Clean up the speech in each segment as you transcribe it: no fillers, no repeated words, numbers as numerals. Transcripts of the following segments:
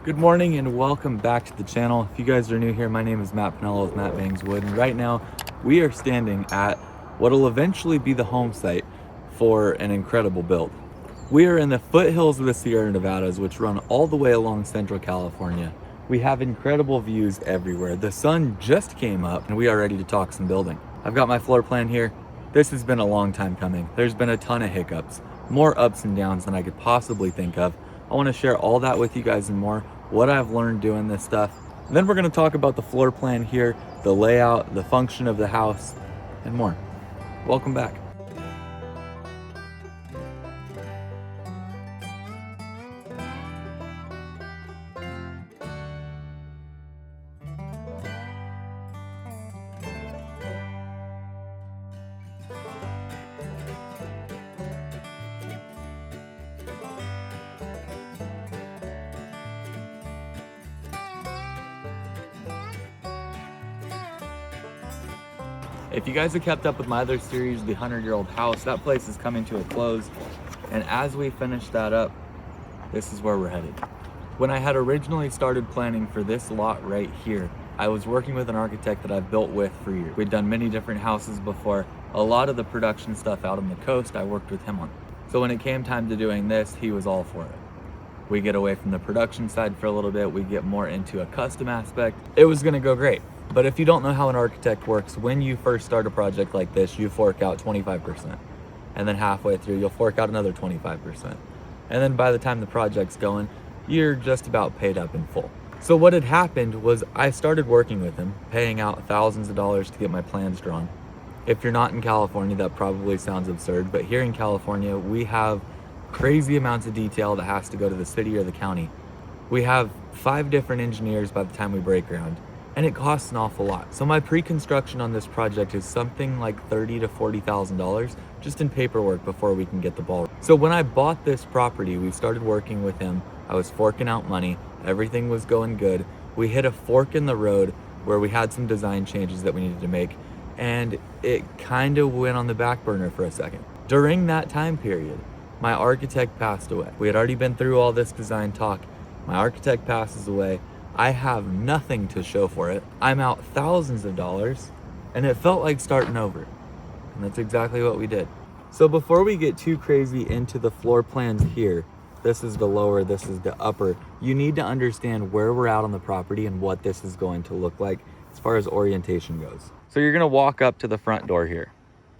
Good morning and welcome back to the channel. If you guys are new here, my name is Matt Pinello with Matt Bangs Wood, and right now we are standing at what will eventually be the home site for an incredible build. We are in the foothills of the Sierra Nevadas, which run all the way along Central California. We have incredible views everywhere. The sun just came up and we are ready to talk some building. I've got my floor plan here. This has been a long time coming. There's been a ton of hiccups, more ups and downs than I could possibly think of. I want to share all that with you guys and more, what I've learned doing this stuff. And then we're going to talk about the floor plan here, the layout, the function of the house, and more. Welcome back. If you guys have kept up with my other series, the 100-year-old house, that place is coming to a close. And as we finish that up, this is where we're headed. When I had originally started planning for this lot right here, I was working with an architect that I've built with for years. We'd done many different houses before. A lot of the production stuff out on the coast, I worked with him on. So when it came time to doing this, he was all for it. We get away from the production side for a little bit, we get more into a custom aspect. It was gonna go great. But if you don't know how an architect works, when you first start a project like this, you fork out 25%. And then halfway through, you'll fork out another 25%. And then by the time the project's going, you're just about paid up in full. So what had happened was I started working with him, paying out thousands of dollars to get my plans drawn. If you're not in California, that probably sounds absurd, but here in California, we have crazy amounts of detail that has to go to the city or the county. We have 5 different engineers by the time we break ground. And it costs an awful lot. So my pre-construction on this project is something like $30,000 to $40,000 just in paperwork before we can get the ball. So when I bought this property, we started working with him. I was forking out money. Everything was going good. We hit a fork in the road where we had some design changes that we needed to make, and it kind of went on the back burner for a second. During that time period, my architect passed away. We had already been through all this design talk. My architect passes away. I have nothing to show for it. I'm out thousands of dollars, and it felt like starting over. And that's exactly what we did. So before we get too crazy into the floor plans here, this is the lower, this is the upper, you need to understand where we're at on the property and what this is going to look like as far as orientation goes. So you're gonna walk up to the front door here.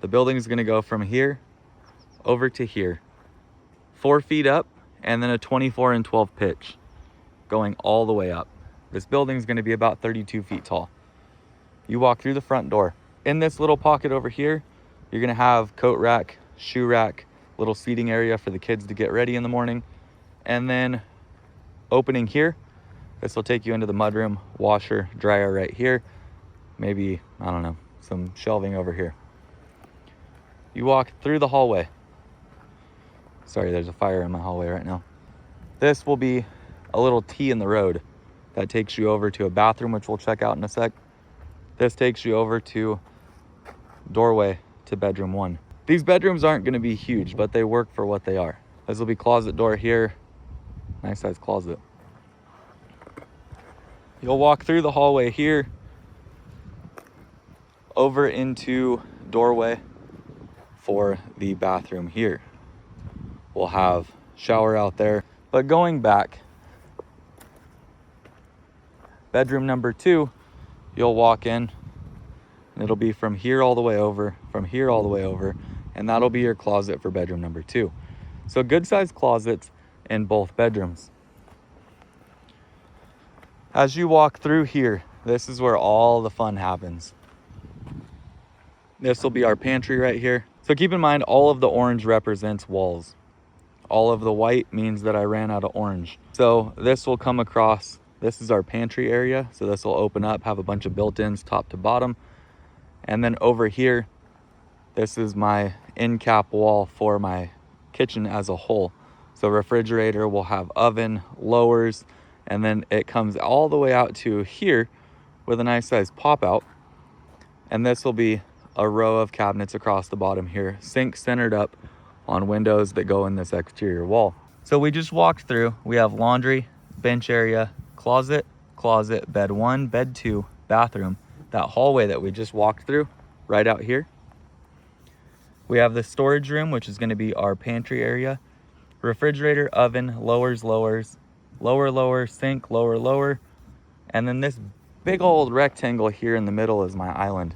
The building is gonna go from here over to here, 4 feet up, and then a 24 and 12 pitch going all the way up. This building is going to be about 32 feet tall. You walk through the front door. In this little pocket over here, you're going to have coat rack, shoe rack, little seating area for the kids to get ready in the morning. And then opening here, this will take you into the mudroom, washer, dryer right here. Maybe, I don't know, some shelving over here. You walk through the hallway. Sorry, there's a fire in my hallway right now. This will be a little T in the road that takes you over to a bathroom, which we'll check out in a sec. This takes you over to doorway to bedroom 1. These bedrooms aren't going to be huge, but they work for what they are. This will be closet door here. Nice size closet. You'll walk through the hallway here over into doorway for the bathroom here. We'll have shower out there. But going back, bedroom number 2, you'll walk in and it'll be from here all the way over, from here all the way over, and that'll be your closet for bedroom number 2. So good sized closets in both bedrooms. As you walk through here, this is where all the fun happens. This will be our pantry right here. So keep in mind, all of the orange represents walls. All of the white means that I ran out of orange. So this will come across. This is our pantry area. So this will open up, have a bunch of built-ins top to bottom. And then over here, this is my end cap wall for my kitchen as a whole. So refrigerator will have oven, lowers, and then it comes all the way out to here with a nice size pop out. And this will be a row of cabinets across the bottom here, sink centered up on windows that go in this exterior wall. So we just walked through. We have laundry, bench area, closet, closet, bed 1, bed 2, bathroom. That hallway that we just walked through, right out here. We have the storage room, which is going to be our pantry area. Refrigerator, oven, lowers, lower, sink, lower. And then this big old rectangle here in the middle is my island.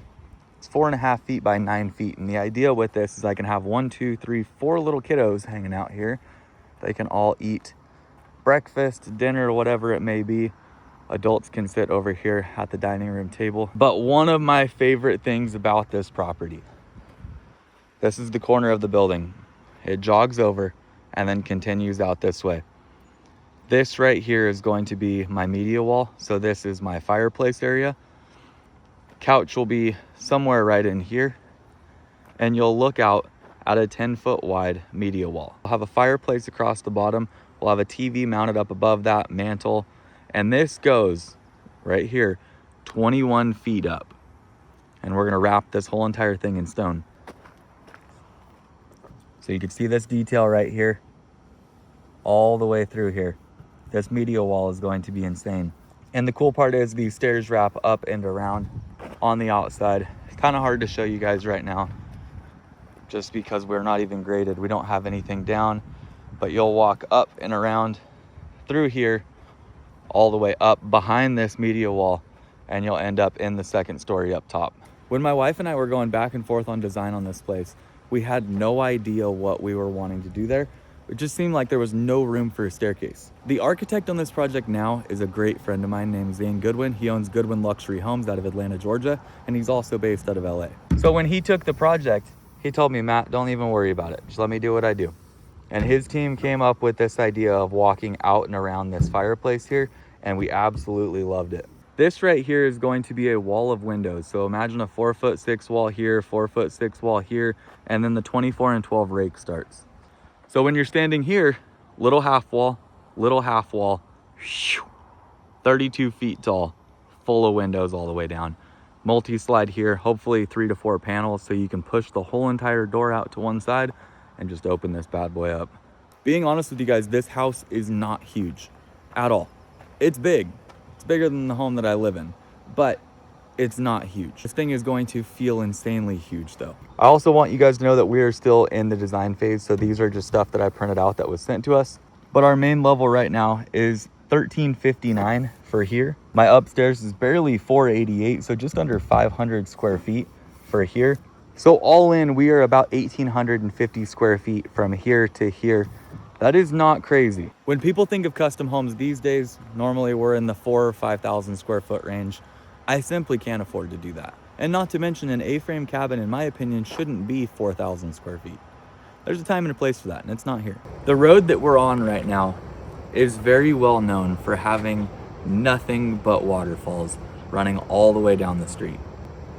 It's 4.5 feet by 9 feet. And the idea with this is I can have 1, 2, 3, 4 little kiddos hanging out here. They can all eat breakfast, dinner, whatever it may be. Adults can sit over here at the dining room table. But one of my favorite things about this property, this is the corner of the building. It jogs over and then continues out this way. This right here is going to be my media wall. So this is my fireplace area. Couch will be somewhere right in here. And you'll look out at a 10-foot wide media wall. I'll have a fireplace across the bottom. We'll have a TV mounted up above that, mantle. And this goes right here, 21 feet up. And we're gonna wrap this whole entire thing in stone. So you can see this detail right here, all the way through here. This media wall is going to be insane. And the cool part is these stairs wrap up and around on the outside. It's kind of hard to show you guys right now, just because we're not even graded. We don't have anything down, but you'll walk up and around through here, all the way up behind this media wall, and you'll end up in the second story up top. When my wife and I were going back and forth on design on this place, we had no idea what we were wanting to do there. It just seemed like there was no room for a staircase. The architect on this project now is a great friend of mine named Zane Goodwin. He owns Goodwin Luxury Homes out of Atlanta, Georgia, and he's also based out of LA. So when he took the project, he told me, Matt, don't even worry about it. Just let me do what I do. And his team came up with this idea of walking out and around this fireplace here, and we absolutely loved it. This right here is going to be a wall of windows. So imagine a 4'6" wall here, 4'6" wall here, and then the 24 and 12 rake starts. So when you're standing here, little half wall, 32 feet tall, full of windows all the way down. Multi-slide here, hopefully 3 to 4 panels, so you can push the whole entire door out to one side and just open this bad boy up. Being honest with you guys, this house is not huge at all. It's big. It's bigger than the home that I live in, but it's not huge. This thing is going to feel insanely huge though. I also want you guys to know that we are still in the design phase. So these are just stuff that I printed out that was sent to us. But our main level right now is 1359 for here. My upstairs is barely 488, so just under 500 square feet for here. So all in, we are about 1,850 square feet from here to here. That is not crazy. When people think of custom homes these days, normally we're in the 4,000 or 5,000 square foot range. I simply can't afford to do that. And not to mention, an A-frame cabin, in my opinion, shouldn't be 4,000 square feet. There's a time and a place for that, and it's not here. The road that we're on right now is very well known for having nothing but waterfalls running all the way down the street.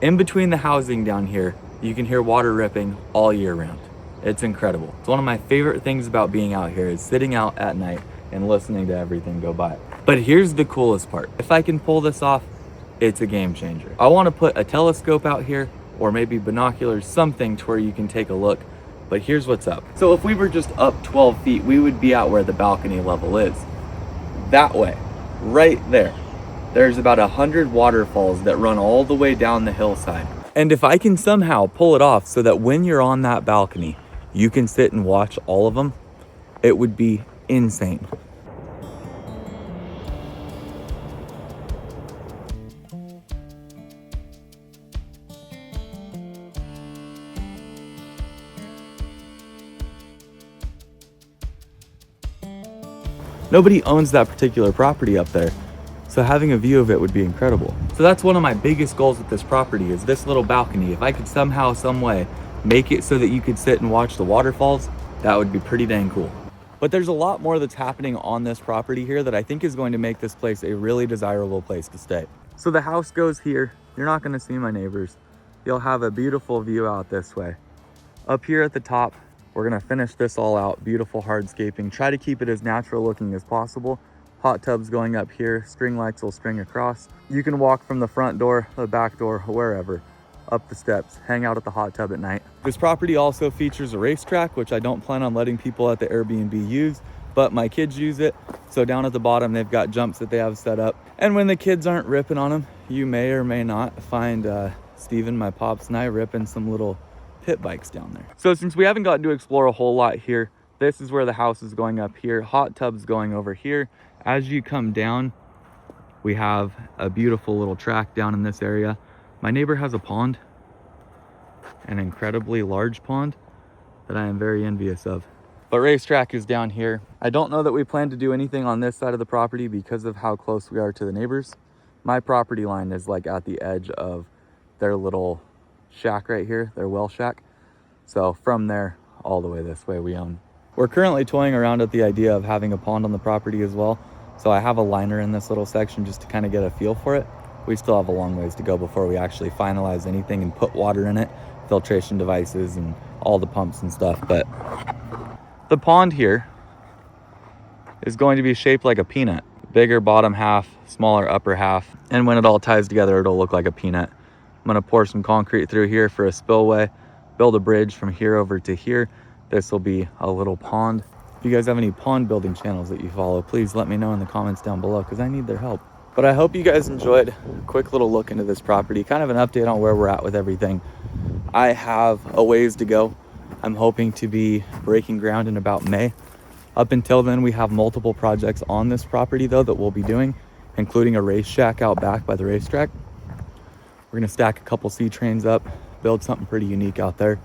In between the housing down here, you can hear water ripping all year round. It's incredible. It's one of my favorite things about being out here is sitting out at night and listening to everything go by. But here's the coolest part. If I can pull this off, it's a game changer. I want to put a telescope out here, or maybe binoculars, something to where you can take a look. But here's what's up. So if we were just up 12 feet, we would be out where the balcony level is. That way, right there, there's about 100 waterfalls that run all the way down the hillside. And if I can somehow pull it off so that when you're on that balcony, you can sit and watch all of them, it would be insane. Nobody owns that particular property up there, so having a view of it would be incredible. So that's one of my biggest goals with this property is this little balcony. If I could somehow, some way, make it so that you could sit and watch the waterfalls, that would be pretty dang cool. But there's a lot more that's happening on this property here that I think is going to make this place a really desirable place to stay. So the house goes here. You're not gonna see my neighbors. You'll have a beautiful view out this way. Up here at the top, we're gonna finish this all out, beautiful hardscaping. Try to keep it as natural looking as possible. Hot tubs going up here, string lights will string across. You can walk from the front door, the back door, wherever, up the steps, hang out at the hot tub at night. This property also features a racetrack, which I don't plan on letting people at the Airbnb use, but my kids use it. So down at the bottom, they've got jumps that they have set up. And when the kids aren't ripping on them, you may or may not find Steven, my pops, and I ripping some little pit bikes down there. So since we haven't gotten to explore a whole lot here, this is where the house is going up here. Hot tub's going over here. As you come down, we have a beautiful little track down in this area. My neighbor has a pond, an incredibly large pond that I am very envious of. But racetrack is down here. I don't know that we plan to do anything on this side of the property because of how close we are to the neighbors. My property line is like at the edge of their little shack right here, their well shack. So from there all the way this way we own. We're currently toying around with the idea of having a pond on the property as well. So I have a liner in this little section just to kind of get a feel for it. We still have a long ways to go before we actually finalize anything and put water in it, filtration devices and all the pumps and stuff. But the pond here is going to be shaped like a peanut. Bigger bottom half, smaller upper half. And when it all ties together, it'll look like a peanut. I'm gonna pour some concrete through here for a spillway, build a bridge from here over to here. This will be a little pond. If you guys have any pond building channels that you follow, please let me know in the comments down below because I need their help. But I hope you guys enjoyed a quick little look into this property, kind of an update on where we're at with everything. I have a ways to go. I'm hoping to be breaking ground in about May. Up until then, we have multiple projects on this property though that we'll be doing, including a race shack out back by the racetrack. We're gonna stack a couple C-trains up, build something pretty unique out there.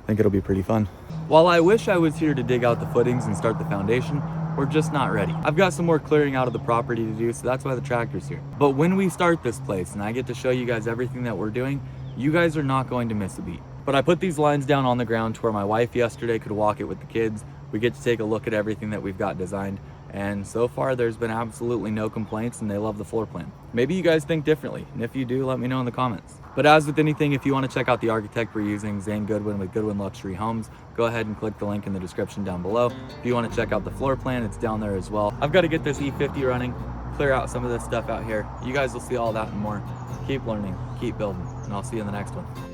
I think it'll be pretty fun. While I wish I was here to dig out the footings and start the foundation, we're just not ready. I've got some more clearing out of the property to do, so that's why the tractor's here. But when we start this place and I get to show you guys everything that we're doing, you guys are not going to miss a beat. But I put these lines down on the ground to where my wife yesterday could walk it with the kids. We get to take a look at everything that we've got designed. And so far there's been absolutely no complaints and they love the floor plan. Maybe you guys think differently. And if you do, let me know in the comments. But as with anything, if you want to check out the architect we're using, Zane Goodwin with Goodwin Luxury Homes, go ahead and click the link in the description down below. If you want to check out the floor plan, it's down there as well. I've got to get this E50 running, clear out some of this stuff out here. You guys will see all that and more. Keep learning, keep building, and I'll see you in the next one.